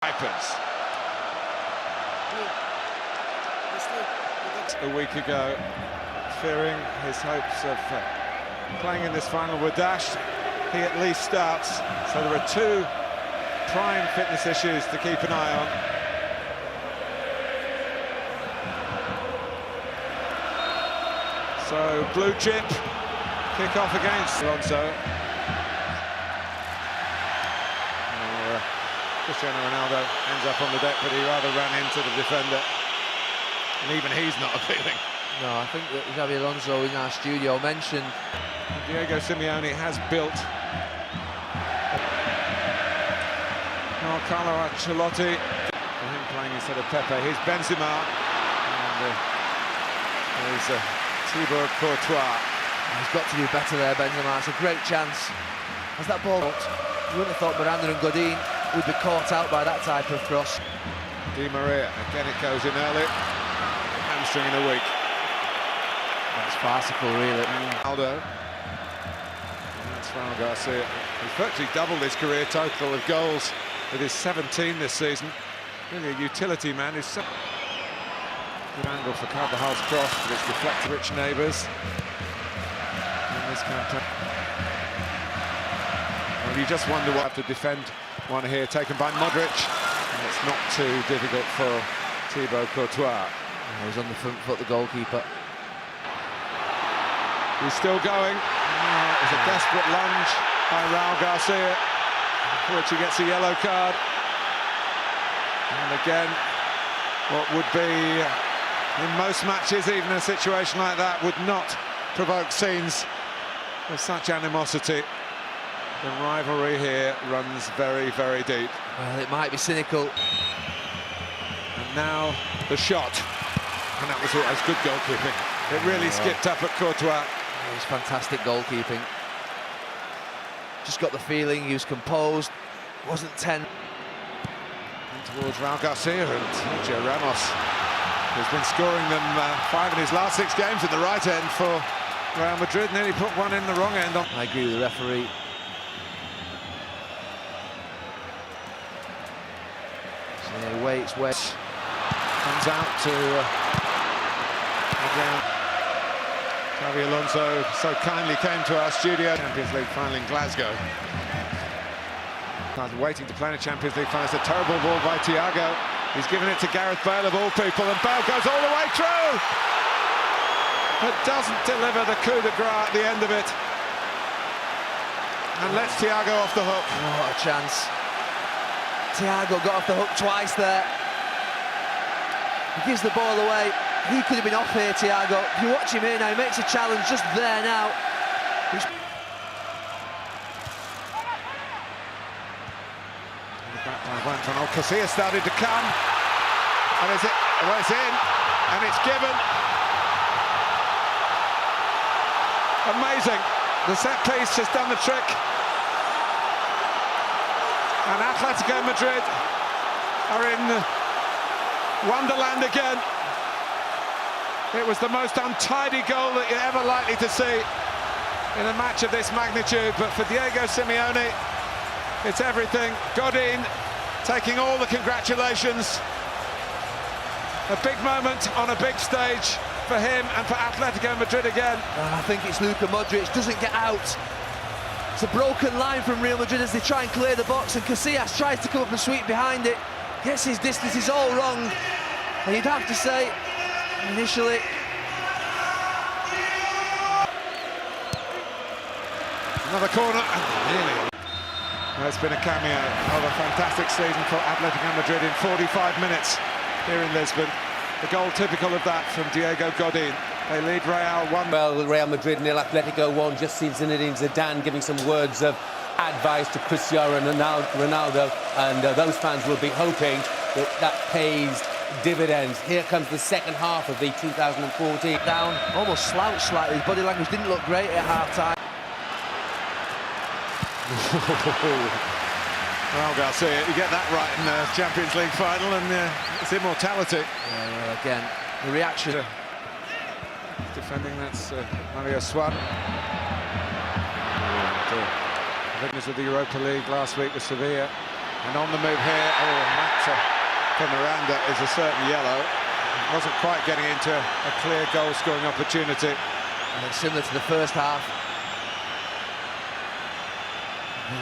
Vipers. A week ago, fearing his hopes of playing in this final were dashed. He at least starts, so there are two prime fitness issues to keep an eye on. So blue chip kick off against Alonso. Cristiano Ronaldo ends up on the deck, but he rather ran into the defender, and even he's not appealing. No, I think that Xabi Alonso in our studio mentioned Diego Simeone has built. Carlo Ancelotti, for him playing instead of Pepe. Here's Benzema, and there's Thibaut Courtois. He's got to do better there, Benzema. It's a great chance. As that ball, you wouldn't have thought Miranda and Godin would be caught out by that type of cross. Di Maria, again it goes in early. Hamstring in a week. That's farcical, really. Ronaldo. That's Raul Garcia. He's virtually doubled his career total of goals with his 17 this season. Really a utility man. Good angle for Carvajal's cross, but it's deflected. Rich neighbours in this campaign. Well, you just wonder what to defend one here, taken by Modric. And it's not too difficult for Thibaut Courtois. He's on the front foot, the goalkeeper. He's still going. It was a desperate lunge by Raul Garcia, for which he gets a yellow card. And again, what would be, in most matches, even a situation like that, would not provoke scenes of such animosity. The rivalry here runs very, very deep. Well, it might be cynical. And now the shot. And that was good goalkeeping. It really skipped up at Courtois. It was fantastic goalkeeping. Just got the feeling he was composed. Wasn't 10. And towards Raul Garcia and Sergio Ramos, who's been scoring them 5 in his last 6 games at the right end for Real Madrid. Nearly put one in the wrong end. I agree with the referee. So he waits. Comes out to Xabi Alonso so kindly came to our studio. Champions League final in Glasgow. Waiting to play in a Champions League final. It's a terrible ball by Thiago. He's given it to Gareth Bale of all people, and Bale goes all the way through, but doesn't deliver the coup de grace at the end of it, and lets Thiago off the hook. Oh, what a chance. Thiago got off the hook twice there. He gives the ball away. He could have been off here, Thiago. If you watch him here now, he makes a challenge just there now. The back by one from Casillas started to come. And is it? Well, it's in. And it's given. Amazing. The set piece has done the trick. And Atletico Madrid are in Wonderland again. It was the most untidy goal that you're ever likely to see in a match of this magnitude, but for Diego Simeone, it's everything. Godin taking all the congratulations. A big moment on a big stage for him and for Atletico Madrid again. I think it's Luka Modric, doesn't get out. It's a broken line from Real Madrid as they try and clear the box, and Casillas tries to come up and sweep behind it. Gets his distance, is all wrong. And you'd have to say, initially, another corner, really. Well, it's been a cameo of a fantastic season for Atletico Madrid in 45 minutes here in Lisbon. The goal typical of that from Diego Godin. They lead Real 1. Well, Real Madrid nil, Atletico 1. Just seen Zinedine Zidane giving some words of advice to Cristiano Ronaldo, and those fans will be hoping that pays dividends. Here comes the second half of the 2014. Down, almost slouched slightly. His body language didn't look great at half-time. Raul Garcia, you get that right in the Champions League final, and it's immortality. Yeah, again, the reaction. Defending, that's Mario Suarez. Winners of the Europa League last week with Sevilla. And on the move here, and that for Miranda is a certain yellow. Wasn't quite getting into a clear goal-scoring opportunity. And similar to the first half.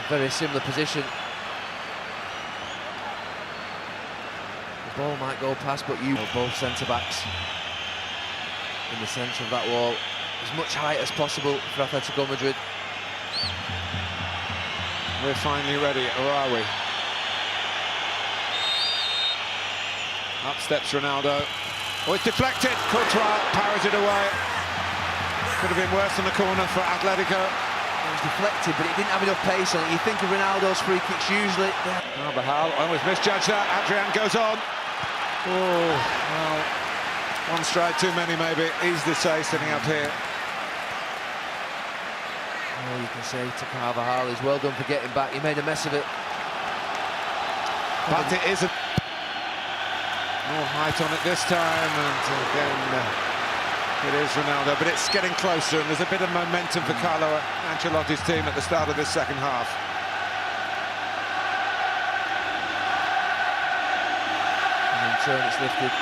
Very similar position. The ball might go past, but both centre-backs in the centre of that wall. As much height as possible for Atletico Madrid. We're finally ready, or are we? Up steps Ronaldo. Oh, it's deflected. Courtois powers it away. Could have been worse on the corner for Atletico. It was deflected, but it didn't have enough pace on it. You think of Ronaldo's free kicks usually. Carvajal almost misjudged that. Adrian goes on. Oh, well, one strike too many maybe. Easy to say sitting up here. All you can say to Carvajal is well done for getting back. He made a mess of it. But it isn't. More height on it this time, and again it is Ronaldo, but it's getting closer, and there's a bit of momentum for Carlo Ancelotti's team at the start of this second half. And in turn it's lifted.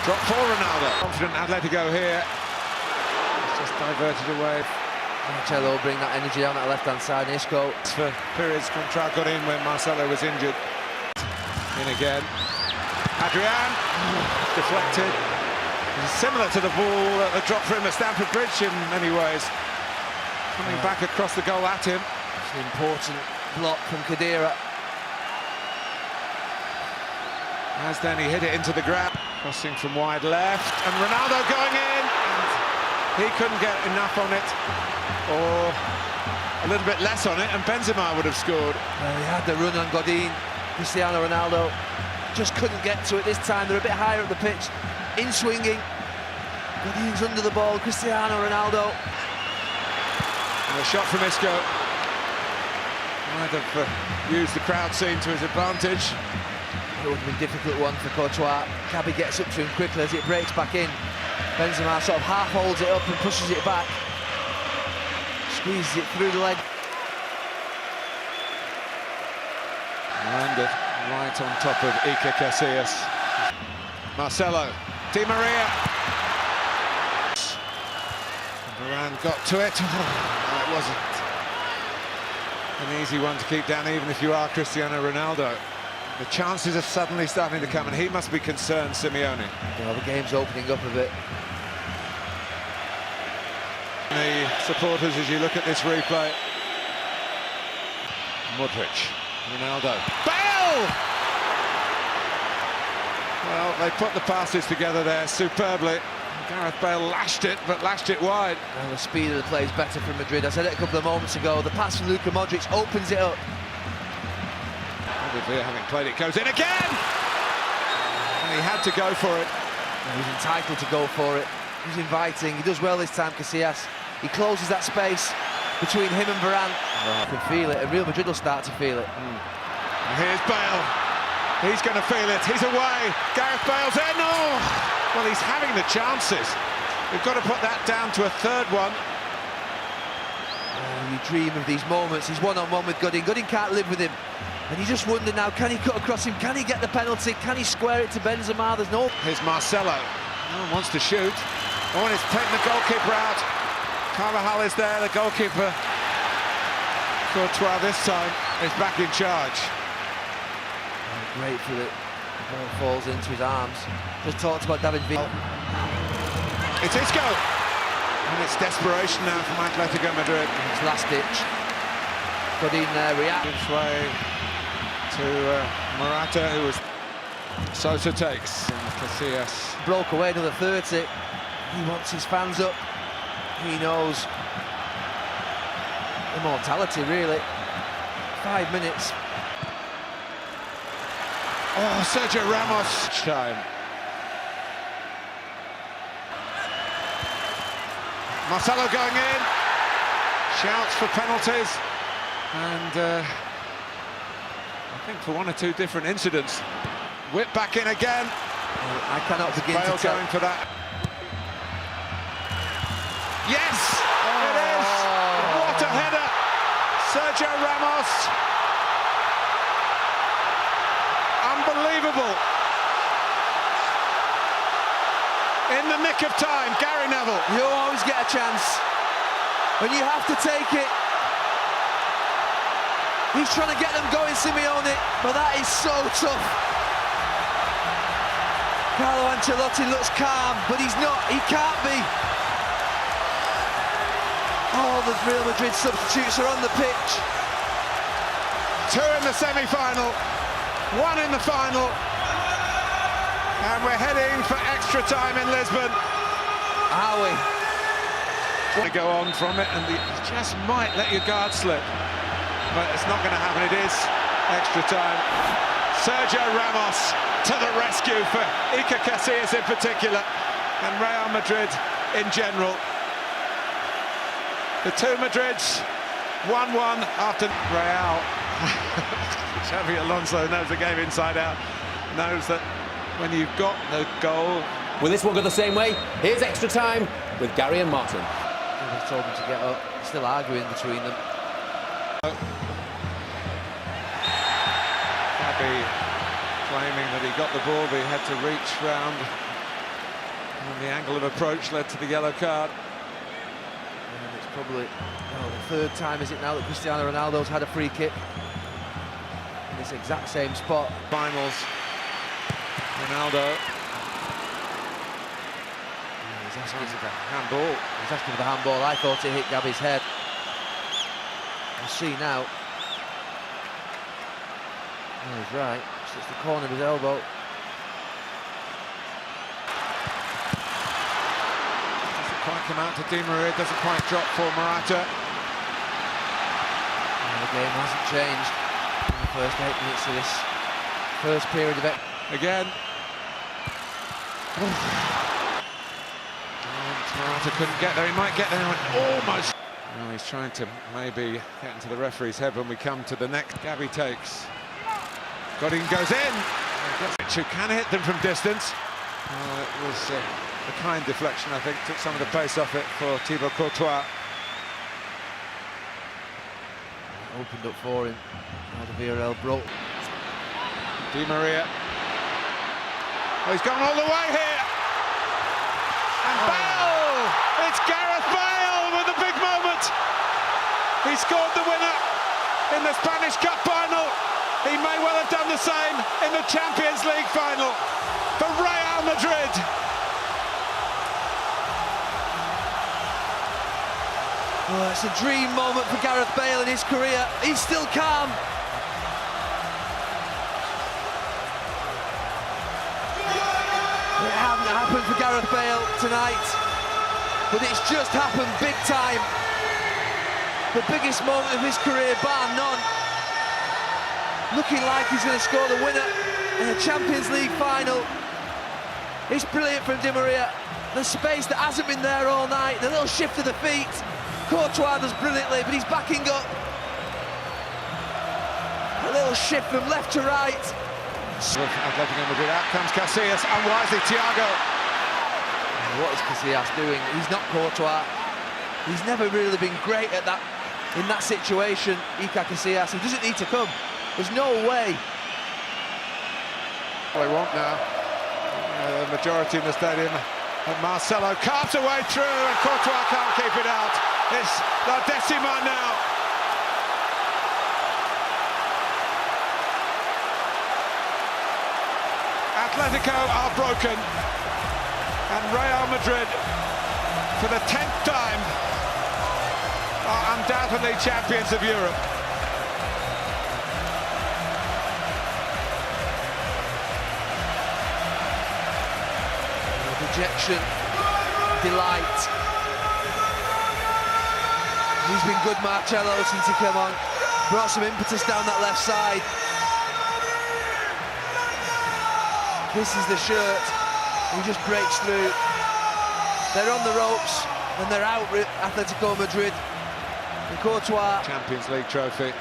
Drop for Ronaldo. Confident Atletico here. It's just diverted away. Marcelo bring that energy down that left-hand side. Isco. For Pires, Contral got in when Marcelo was injured. In again. Adrian. Deflected. Similar to the ball that dropped for him at Stamford Bridge in many ways. Coming back across the goal at him. It's an important block from Khedira. As then he hit it into the ground. Crossing from wide left. And Ronaldo going in. And he couldn't get enough on it. Or a little bit less on it, and Benzema would have scored. Well, he had the run on Godin. Cristiano Ronaldo just couldn't get to it this time. They're a bit higher up the pitch. In swinging. Godin's under the ball. Cristiano Ronaldo. And a shot from Isco. Might have used the crowd scene to his advantage. It would have been a difficult one for Courtois. Cabby gets up to him quickly as it breaks back in. Benzema sort of half holds it up and pushes it back. Squeezes it through the leg. Landed right on top of Iker Casillas. Marcelo, Di Maria. Varane got to it. Oh, it wasn't an easy one to keep down, even if you are Cristiano Ronaldo. The chances are suddenly starting to come, and he must be concerned, Simeone. Well, the game's opening up a bit. The supporters, as you look at this replay. Modric, Ronaldo, Bale! Well, they put the passes together there superbly. Gareth Bale lashed it, but lashed it wide. Well, the speed of the play is better for Madrid. I said it a couple of moments ago. The pass from Luka Modric opens it up. Obviously, having played it, goes in again! And he had to go for it. He was entitled to go for it. He's inviting. He does well this time, Casillas. He closes that space between him and Varane. Oh, I can feel it, and Real Madrid will start to feel it. And here's Bale. He's going to feel it. He's away. Gareth Bale's in. Oh! Well, he's having the chances. We've got to put that down to a third one. Oh, you dream of these moments. He's one-on-one with Godin. Godin can't live with him. And you just wonder now, can he cut across him? Can he get the penalty? Can he square it to Benzema? There's no... Here's Marcelo. No one wants to shoot. Oh, and it's taking the goalkeeper out. Carvajal is there, the goalkeeper. Courtois this time is back in charge. Oh, grateful that the ball falls into his arms. Just talked about David Villa. It's Isco. And it's desperation now from Atletico Madrid. It's last ditch. Godin there reacts. Gives way to Morata, who was... Sosa takes. And Casillas broke away another 30. He wants his fans up. He knows immortality, really. 5 minutes. Oh, Sergio Ramos. Time. Marcelo going in. Shouts for penalties. And I think for one or two different incidents. Whip back in again. I cannot begin Bale to tell. going for that. Yes! It is! What a header! Sergio Ramos. Unbelievable. In the nick of time, Gary Neville. You always get a chance, and you have to take it. He's trying to get them going, Simeone, but that is so tough. Carlo Ancelotti looks calm, but he's not. He can't be. All the Real Madrid substitutes are on the pitch. 2 in the semi-final, 1 in the final, and we're heading for extra time in Lisbon. Are we? To go on from it, and you just might let your guard slip, but it's not going to happen. It is extra time. Sergio Ramos to the rescue for Iker Casillas in particular, and Real Madrid in general. The two Madrids, 1-1 after Real. Xavi Alonso knows the game inside out, knows that when you've got the goal. Will this one go the same way? Here's extra time with Gary and Martin. They've told them to get up. Still arguing between them. Xavi claiming that he got the ball, but he had to reach round, and the angle of approach led to the yellow card. And it's probably the 3rd time, is it now, that Cristiano Ronaldo's had a free kick in this exact same spot. Finals, Ronaldo. He's asking for the handball. He's asking for the handball. I thought it hit Gavi's head. We'll see now. Oh, he's right. It's the corner of his elbow. Doesn't quite come out to Di Maria, doesn't quite drop for Morata. The game hasn't changed in the first 8 minutes of this first period of it. Again. Morata couldn't get there. He might get there almost. Well, he's trying to maybe get into the referee's head when we come to the next. Gavi takes. Godin goes in. Who can hit them from distance. It was a kind deflection, I think. Took some of the pace off it for Thibaut Courtois. Opened up for him. Villarreal broke. Di Maria. Oh, he's gone all the way here. And Bale! It's Gareth Bale with a big moment. He scored the winner in the Spanish Cup final. He may well have done the same in the Champions League final for Real Madrid. Oh, it's a dream moment for Gareth Bale in his career. He's still calm. It hadn't happened for Gareth Bale tonight, but it's just happened big time. The biggest moment of his career, bar none. Looking like he's going to score the winner in the Champions League final. It's brilliant from Di Maria. The space that hasn't been there all night, the little shift of the feet. Courtois does brilliantly, but he's backing up. A little shift from left to right. Atletico Madrid, out comes Casillas, unwisely Thiago. What is Casillas doing? He's not Courtois. He's never really been great at that, in that situation, Iker Casillas. He doesn't need to come. There's no way. They want now. The majority in the stadium. And Marcelo carves away through, and Courtois can't keep it out. It's La Decima now. Atletico are broken, and Real Madrid, for the 10th time, are undoubtedly champions of Europe. Rejection, delight. He's been good, Marcelo, since he came on. Brought some impetus down that left side. This is the shirt. He just breaks through. They're on the ropes, and they're out, Atletico Madrid. And Courtois. Champions League trophy.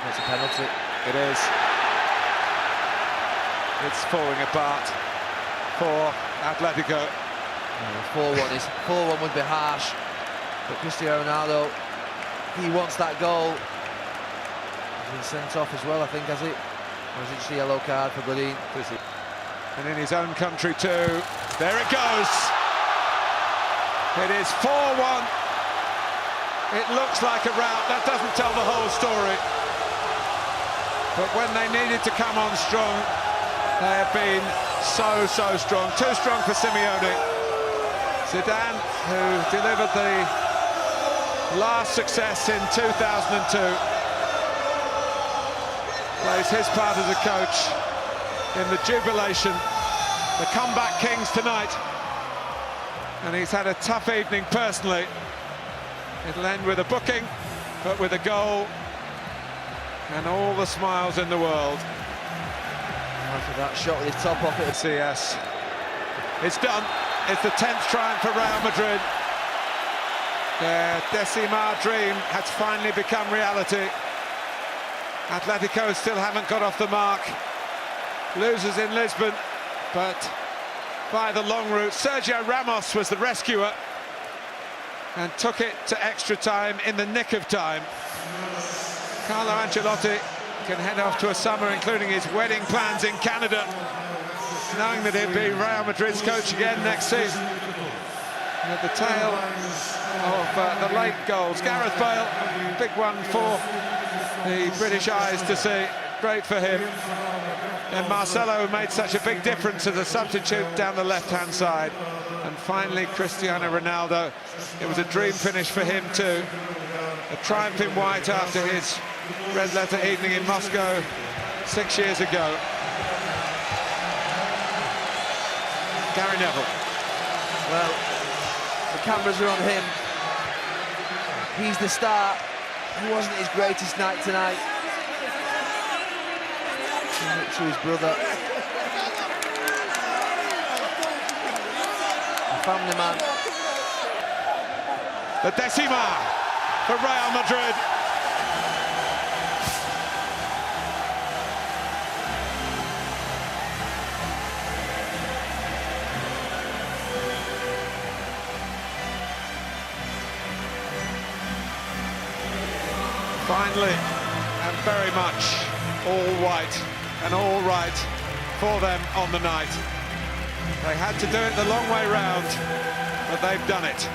That's a penalty. It is. It's falling apart for Atletico. 4-1 would be harsh, but Cristiano Ronaldo, he wants that goal. Been sent off as well, I think, has it? Or is it just a yellow card for Godin? And in his own country too. There it goes. It is 4-1. It looks like a rout. That doesn't tell the whole story. But when they needed to come on strong, they have been so strong. Too strong for Simeone. Zidane, who delivered the last success in 2002, plays his part as a coach in the jubilation. The comeback kings tonight. And he's had a tough evening personally. It'll end with a booking, but with a goal and all the smiles in the world. After that shot with his top off it. CS. It's done. It's the 10th triumph for Real Madrid. Their Decima dream has finally become reality. Atletico still haven't got off the mark. Losers in Lisbon, but by the long route. Sergio Ramos was the rescuer and took it to extra time in the nick of time. Carlo Ancelotti can head off to a summer, including his wedding plans in Canada, knowing that he'll be Real Madrid's coach again next season. And at the tail of the late goals, Gareth Bale, big one for the British eyes to see. Great for him. And Marcelo made such a big difference as a substitute down the left-hand side. And finally, Cristiano Ronaldo. It was a dream finish for him too. A triumph in white after his red letter evening in Moscow 6 years ago. Gary Neville. Well, the cameras are on him. He's the star. It wasn't his greatest night tonight. To his brother. A family man. The Decima for Real Madrid. Finally, and very much all white and all right for them on the night. They had to do it the long way round, but they've done it.